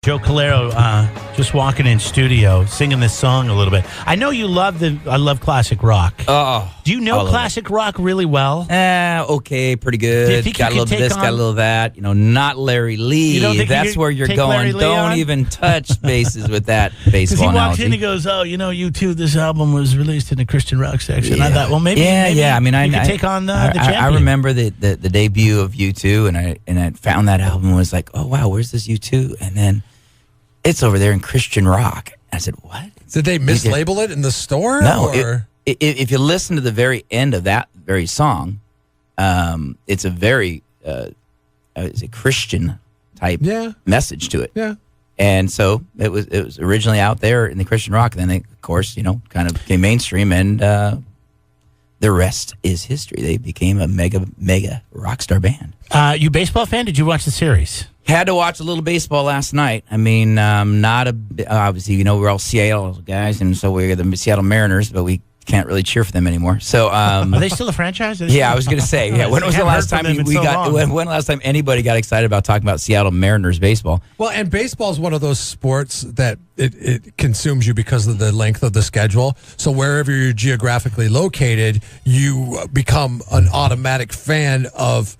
Joe Callero, just walking in studio, singing this song a little bit. I know you love I love classic rock. Oh, do you know classic rock really well? Okay, pretty good. Do you think got a you little could this, take got a little that. You know, not Larry Lee. You don't think That's where you're going. Don't even touch bases with that baseball he walks analogy. in, he goes, "Oh, you know, U2. This album was released in the Christian rock section." Yeah. I thought, well, maybe, I mean, you could take on the champion. I remember the debut of U2, and I found that album and was like, oh wow, where's this U2? And then it's over there in Christian rock. I said, what? Did they mislabel it in the store? No. Or? If you listen to the very end of that very song, it's a very it's a Christian type message to it. Yeah. And so it was originally out there in the Christian rock, and then they, of course, kind of became mainstream, and the rest is history. They became a mega rock star band. You a baseball fan? Did you watch the series? Had to watch a little baseball last night. I mean, not obviously, we're all Seattle guys, and so we're the Seattle Mariners, but we can't really cheer for them anymore. So, are they still a franchise? Yeah, I was going to say. Yeah, when was the last time when last time anybody got excited about talking about Seattle Mariners baseball? Well, and baseball is one of those sports that it consumes you because of the length of the schedule. So wherever you're geographically located, you become an automatic fan of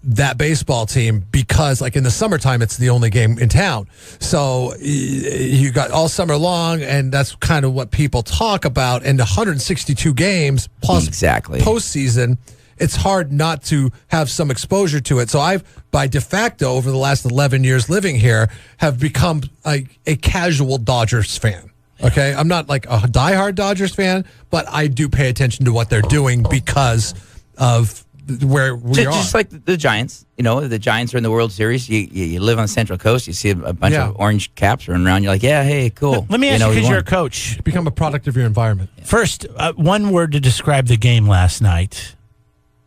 that baseball team because, like, in the summertime, it's the only game in town. So you got all summer long, and that's kind of what people talk about. And 162 games plus postseason, it's hard not to have some exposure to it. So I've, by de facto, over the last 11 years living here, have become a casual Dodgers fan. Okay? I'm not like a diehard Dodgers fan, but I do pay attention to what they're doing because of where we are. Just like the Giants. The Giants are in the World Series. You live on the Central Coast. You see a bunch of orange caps running around. You're like, yeah, hey, cool. Let me ask you, because you're a coach. Become a product of your environment. First, one word to describe the game last night.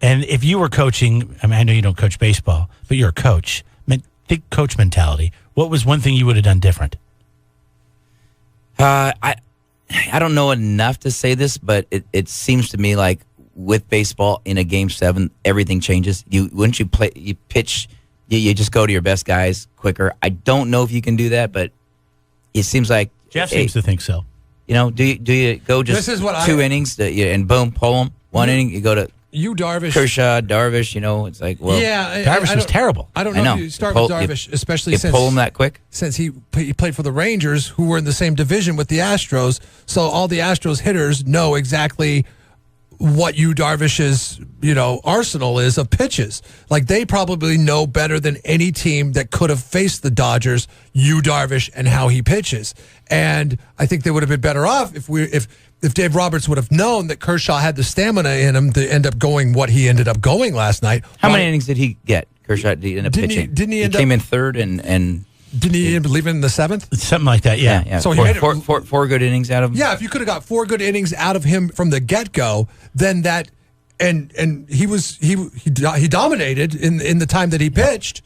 And if you were coaching, I mean, I know you don't coach baseball, but you're a coach. Think coach mentality. What was one thing you would have done different? I don't know enough to say this, but it seems to me like with baseball in a game 7, everything changes. You pitch, you just go to your best guys quicker. I don't know if you can do that, but it seems like Jeff seems to think so. Do you go just 2 innings and boom, pull them? One inning, you go to Darvish, Kershaw, Darvish. It's like, well, Darvish was terrible. I don't know if you start with Darvish, especially since pull him that quick. Since he played for the Rangers, who were in the same division with the Astros, so all the Astros hitters know exactly what Darvish's arsenal is of pitches. Like, they probably know better than any team that could have faced the Dodgers Darvish and how he pitches. And I think they would have been better off if Dave Roberts would have known that Kershaw had the stamina in him to end up going what he ended up going last night. How many innings did he get? Kershaw did he end up pitching? He came in third and didn't he leave in the 7th? Something like that, yeah. So four good innings out of him? Yeah, if you could have got 4 good innings out of him from the get-go, then that and he dominated in the time that he pitched.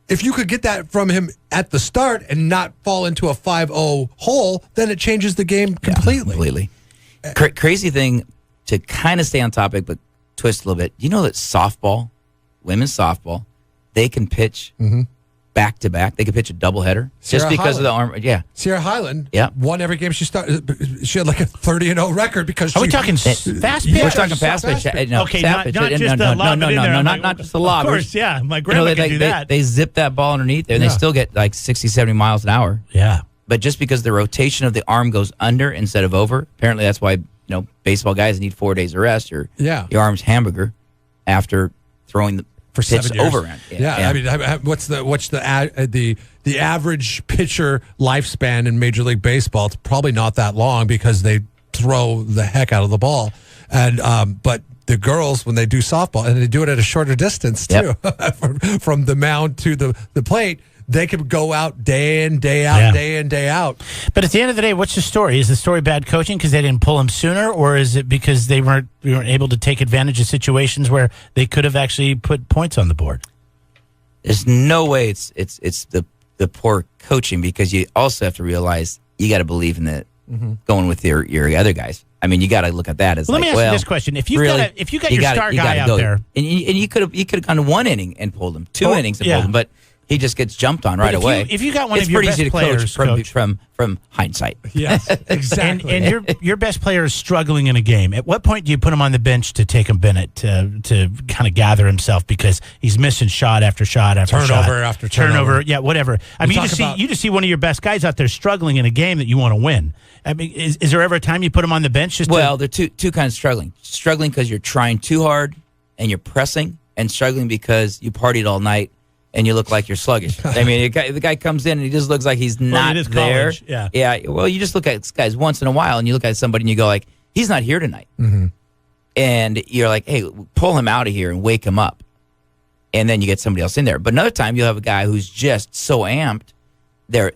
If you could get that from him at the start and not fall into a 5-0 hole, then it changes the game completely. Crazy thing, to kind of stay on topic but twist a little bit. You know that women's softball, they can pitch back to back. They could pitch a doubleheader just because of the arm. Yeah, Sierra Highland won every game she started. She had like a 30-0 record because. Are we talking fast pitch? We're talking fast pitch. No, okay, not just the lob it in there. Not just the lob. Of course, yeah. My grandma could do that. They zip that ball underneath there, and they still get like 60, 70 miles an hour. Yeah. But just because the rotation of the arm goes under instead of over, apparently that's why baseball guys need 4 days of rest, or your arm's hamburger after throwing the for 7 years over. I mean, what's the average pitcher lifespan in Major League Baseball? It's probably not that long because they throw the heck out of the ball, and but the girls, when they do softball, and they do it at a shorter distance too, from the mound to the plate. They could go out day in, day out, day in, day out. But at the end of the day, what's the story? Is the story bad coaching because they didn't pull him sooner, or is it because we weren't able to take advantage of situations where they could have actually put points on the board? There's no way it's the poor coaching, because you also have to realize you got to believe in the going with your other guys. I mean, you got to look at that as let me ask you this question: if you got your star guy out there, and you could have gone 1 inning and pulled him, 2 innings and pulled him, but he just gets jumped on right away. If you got one it's of your pretty best easy to players, coach from hindsight. Yes, exactly. And your best player is struggling in a game. At what point do you put him on the bench to take a minute to kind of gather himself because he's missing shot after shot after shot, turnover after turnover? Yeah, whatever. I mean, you just see one of your best guys out there struggling in a game that you want to win. I mean, is there ever a time you put him on the bench? There are two kinds of struggling. Struggling because you're trying too hard and you're pressing, and struggling because you partied all night and you look like you're sluggish. I mean, the guy comes in and he just looks like he's not there. College, yeah. Yeah. Well, you just look at guys once in a while, and you look at somebody and you go like, he's not here tonight. Mm-hmm. And you're like, hey, pull him out of here and wake him up. And then you get somebody else in there. But another time you'll have a guy who's just so amped. They're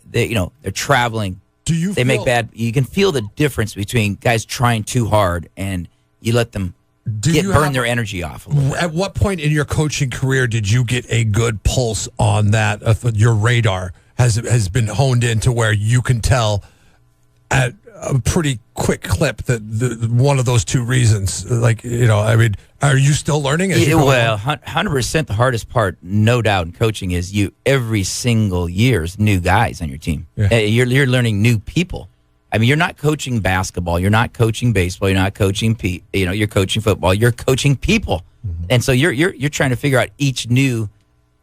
traveling. They make bad. You can feel the difference between guys trying too hard and you let them burn their energy off a little bit. At what point in your coaching career did you get a good pulse on that? Your radar has been honed in to where you can tell at a pretty quick clip that one of those two reasons, I mean, are you still learning? 100%. The hardest part, no doubt, in coaching is every single year's new guys on your team. Yeah. You're learning new people. I mean, you're not coaching basketball, you're not coaching baseball, you're not coaching you're coaching football, you're coaching people. Mm-hmm. And so you're trying to figure out each new,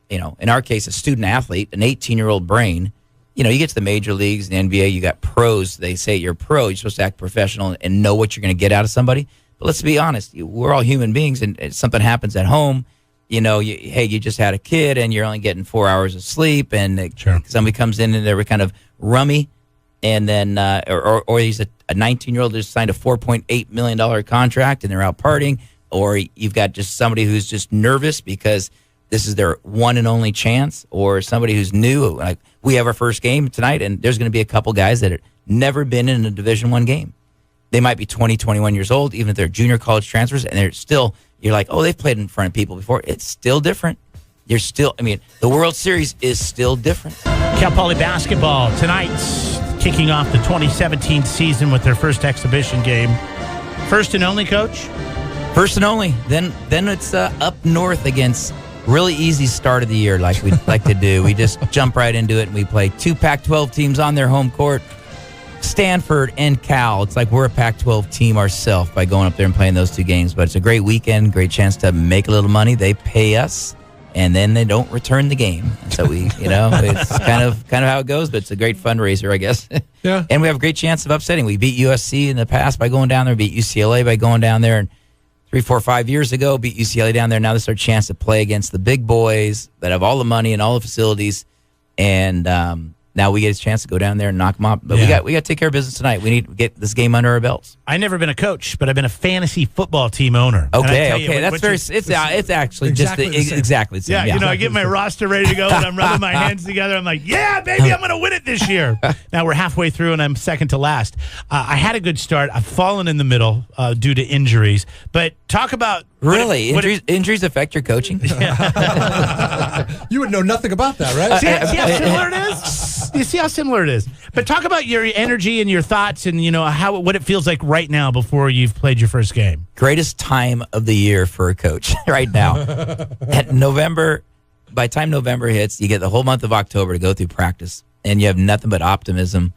in our case, a student athlete, an 18-year-old brain. You get to the major leagues, the NBA, you got pros. They say you're a pro, you're supposed to act professional and know what you're going to get out of somebody. But let's be honest, we're all human beings, and something happens at home. You just had a kid and you're only getting 4 hours of sleep, and somebody comes in and they're kind of rummy. And then, or he's a 19-year-old who's signed a $4.8 million contract and they're out partying, or you've got just somebody who's just nervous because this is their one and only chance, or somebody who's new. Like, we have our first game tonight, and there's going to be a couple guys that have never been in a Division I game. They might be 20, 21 years old, even if they're junior college transfers, and you're like, oh, they've played in front of people before. It's still different. The World Series is still different. Cal Poly basketball tonight, kicking off the 2017 season with their first exhibition game. First and only, Coach? First and only. Then it's up north against really easy start of the year like we like to do. We just jump right into it, and we play two Pac-12 teams on their home court, Stanford and Cal. It's like we're a Pac-12 team ourselves by going up there and playing those two games. But it's a great weekend, great chance to make a little money. They pay us, and then they don't return the game. So we, it's kind of how it goes, but it's a great fundraiser, I guess. Yeah. And we have a great chance of upsetting. We beat USC in the past by going down there, beat UCLA by going down there, and 3, 4, 5 years ago, beat UCLA down there. Now this is our chance to play against the big boys that have all the money and all the facilities. And now we get a chance to go down there and knock them off. But we got to take care of business tonight. We need to get this game under our belts. I've never been a coach, but I've been a fantasy football team owner. Okay. It's actually exactly the same. Yeah, I get my roster ready to go, and I'm rubbing my hands together. I'm like, yeah, baby, I'm going to win it this year. Now we're halfway through, and I'm second to last. I had a good start. I've fallen in the middle due to injuries. But talk about... Really? Injuries affect your coaching? You would know nothing about that, right? See how similar it is? You see how similar it is? But talk about your energy and your thoughts and, what it feels like right now before you've played your first game. Greatest time of the year for a coach right now. At November, by the time November hits, you get the whole month of October to go through practice, and you have nothing but optimism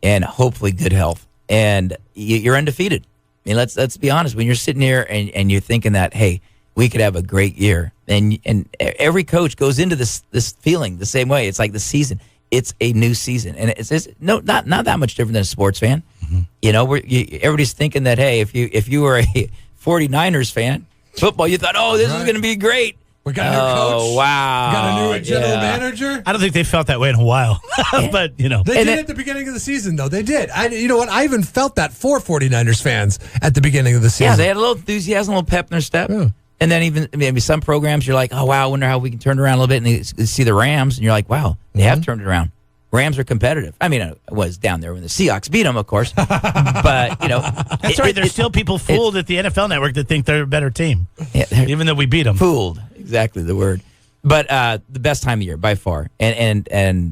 and hopefully good health. And you're undefeated. I mean, let's be honest. When you're sitting here and you're thinking that, hey, we could have a great year, and every coach goes into this feeling the same way. It's like the season. It's a new season, and it's not that much different than a sports fan. Mm-hmm. Everybody's thinking that, hey, if you were a 49ers fan, football, you thought, oh, this is going to be great. We got a new coach. Oh, wow. We got a new general manager. I don't think they felt that way in a while. But, They did at the beginning of the season, though. They did. You know what? I even felt that for 49ers fans at the beginning of the season. Yeah, they had a little enthusiasm, a little pep in their step. Yeah. And then even maybe some programs, you're like, oh, wow, I wonder how we can turn it around a little bit. And you see the Rams, and you're like, wow, they have turned it around. Rams are competitive. I mean, I was down there when the Seahawks beat them, of course. But, That's right. There's still people fooled at the NFL Network that think they're a better team, even though we beat them. Fooled, exactly the word. But the best time of year, by far. And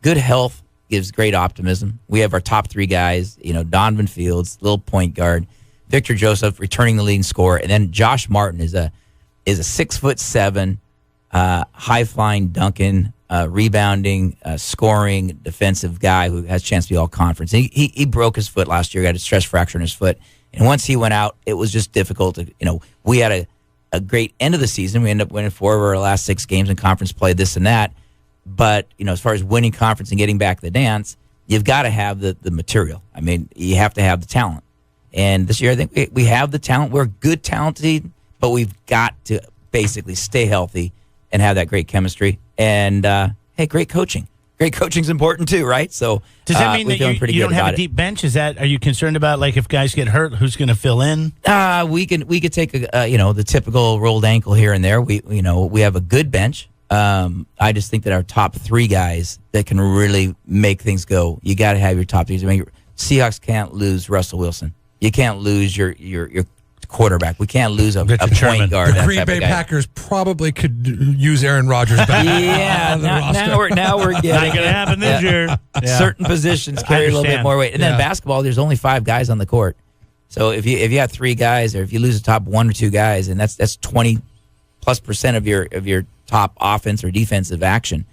good health gives great optimism. We have our top three guys, Donovan Fields, little point guard, Victor Joseph returning the leading scorer, and then Josh Martin is a 6'7", high flying Duncan, rebounding, scoring, defensive guy who has a chance to be all conference. He broke his foot last year. He had a stress fracture in his foot. And once he went out, it was just difficult to, we had a great end of the season. We ended up winning 4 of our last 6 games in conference play, this and that. But, as far as winning conference and getting back the dance, you've got to have the material. I mean, you have to have the talent. And this year, I think we have the talent. We're good, talented, but we've got to basically stay healthy and have that great chemistry. And, hey, great coaching. Great coaching's important too, right? So does that mean that you don't have a deep bench? Are you concerned about, like, if guys get hurt, who's going to fill in? We could take the typical rolled ankle here and there. We have a good bench. I just think that our top 3 guys that can really make things go. You got to have your top 3. I mean, Seahawks can't lose Russell Wilson. You can't lose your quarterback. We can't lose a point guard. The Green Bay Packers probably could use Aaron Rodgers back. Yeah, now we're getting not going to happen this year. Yeah. Certain positions carry a little bit more weight. And then basketball, there's only 5 guys on the court. So if you have 3 guys, or if you lose the top 1 or 2 guys, and that's 20+% of your top offense or defensive action.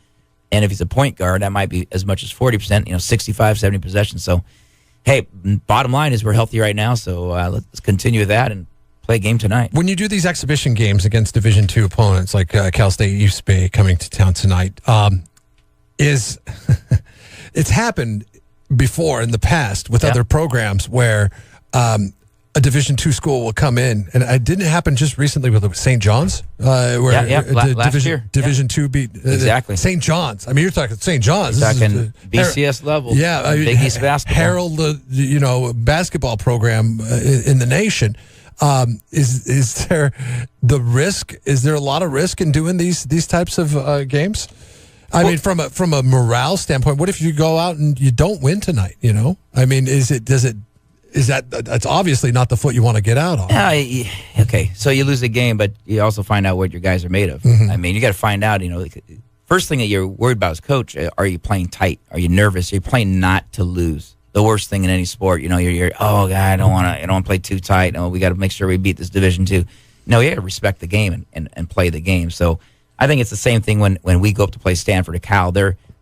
And if he's a point guard, that might be as much as 40%. 65, 70 possessions. So, hey, bottom line is we're healthy right now, so let's continue with that and play a game tonight. When you do these exhibition games against Division II opponents like Cal State, East Bay coming to town tonight, it's happened before in the past with other programs where a Division II school will come in, and it didn't happen just recently with St. John's, where last year. Division II beat exactly St. John's. I mean, you're talking St. John's. You're talking BCS level. Yeah, Big East basketball. Herald the basketball program in the nation. Is there the risk? Is there a lot of risk in doing these types of games? I mean, from a morale standpoint, what if you go out and you don't win tonight? I mean, that's obviously not the foot you want to get out on. Okay, so you lose the game, but you also find out what your guys are made of. Mm-hmm. I mean, you got to find out. First thing that you're worried about as coach: are you playing tight? Are you nervous? Are you playing not to lose? The worst thing in any sport, you're oh God, I don't want to play too tight. Oh, we got to make sure we beat this Division II. No, you got to respect the game and play the game. So I think it's the same thing when we go up to play Stanford or Cal.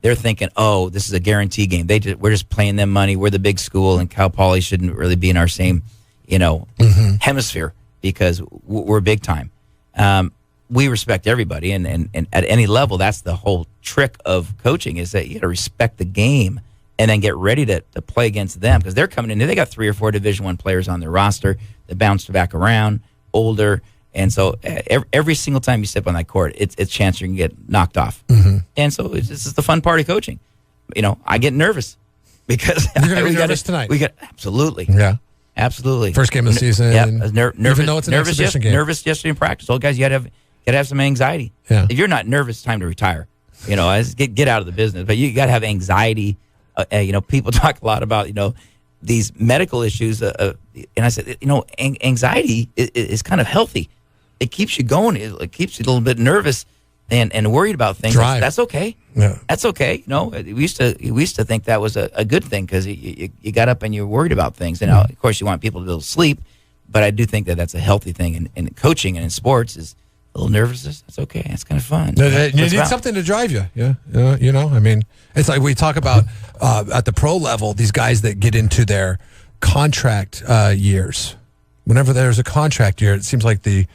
They're thinking, oh, this is a guarantee game. We're just playing them money. We're the big school, and Cal Poly shouldn't really be in our same, hemisphere because we're big time. We respect everybody, and at any level, that's the whole trick of coaching is that you got to respect the game and then get ready to play against them because they're coming in. They got 3 or 4 Division I players on their roster that bounced back around, older. And so every single time you step on that court, it's a chance you're going to get knocked off. Mm-hmm. And so this is the fun part of coaching. I get nervous because you're going to be nervous tonight. Absolutely. Yeah. Absolutely. First game of the season. Yeah. Nervous, even though it's an exhibition game. Nervous yesterday in practice. Old guys, you got to have some anxiety. Yeah. If you're not nervous, it's time to retire. Get out of the business. But you got to have anxiety. People talk a lot about, these medical issues. And I said, anxiety is kind of healthy. It keeps you going. It keeps you a little bit nervous and worried about things. That's okay. Yeah. That's okay. We used to think that was a good thing because you got up and you were worried about things. And of course, you want people to be able to sleep. But I do think that that's a healthy thing in coaching and in sports is a little nervousness. That's okay. That's kind of fun. You need something to drive you. Yeah. I mean, it's like we talk about at the pro level, these guys that get into their contract years. Whenever there's a contract year, it seems like the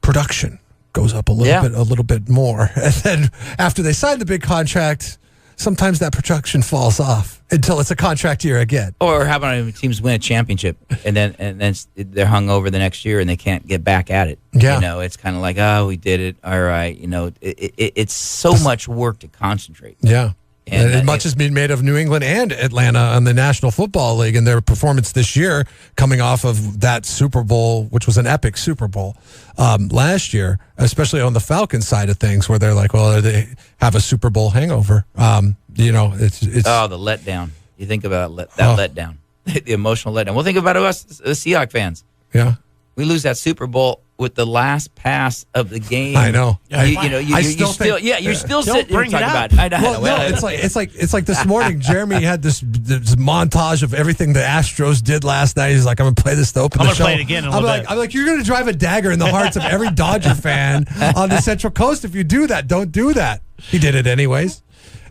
production goes up a little bit more. And then after they sign the big contract, sometimes that production falls off until it's a contract year again. Or how about teams win a championship and then they're hung over the next year and they can't get back at it. Yeah. It's kind of like, oh, we did it. All right. It's so much work to concentrate. Yeah. And much has been made of New England and Atlanta on the National Football League and their performance this year coming off of that Super Bowl, which was an epic Super Bowl last year, especially on the Falcons side of things where they're like, well, they have a Super Bowl hangover. It's the letdown. You think about letdown, the emotional letdown. Well, think about us, the Seahawks fans. Yeah. We lose that Super Bowl with the last pass of the game. I know. You're still sitting here bring it talking up. about it. I know. Well, no, it's like this morning. Jeremy had this montage of everything the Astros did last night. He's like, I'm gonna play this to open the show. I'm gonna play it again in a I'm little like, bit. I'm like, you're gonna drive a dagger in the hearts of every Dodger fan on the Central Coast if you do that. Don't do that. He did it anyways.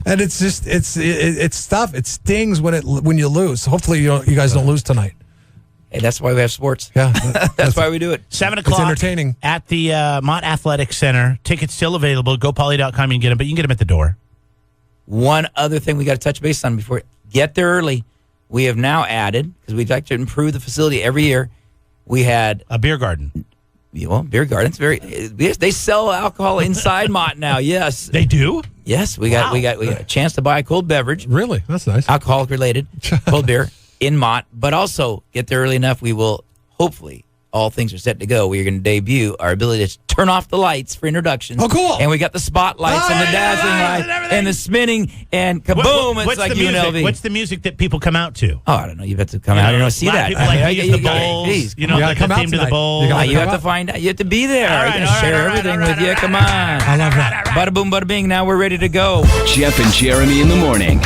And it's just it's tough. It stings when you lose. Hopefully you guys don't lose tonight. Hey, that's why we have sports. Yeah, that's why we do it. 7 o'clock. It's entertaining. At the Mott Athletic Center. Tickets still available. GoPoly.com. You can get them, but you can get them at the door. One other thing we got to touch base on before get there early. We have now added, because we'd like to improve the facility every year. We had a beer garden. Well, beer gardens they sell alcohol inside Mott now. Yes, they do. Yes, we got a chance to buy a cold beverage. Really, that's nice. Alcoholic related cold beer in Mott, but also get there early enough. We will hopefully. All things are set to go. We are going to debut our ability to turn off the lights for introductions. Oh, cool! And we got the spotlights and the dazzling lights and the spinning and kaboom! It's like UNLV. What's the music that people come out to? Oh, I don't know. You have to come out. I don't know. See that? People like the bowls. Please, you know, like the theme to the bowls. You have to find out. You have to be there. I can share everything with you. Come on. I love that. Bada boom, bada bing. Now we're ready to go. Jeff and Jeremy in the morning.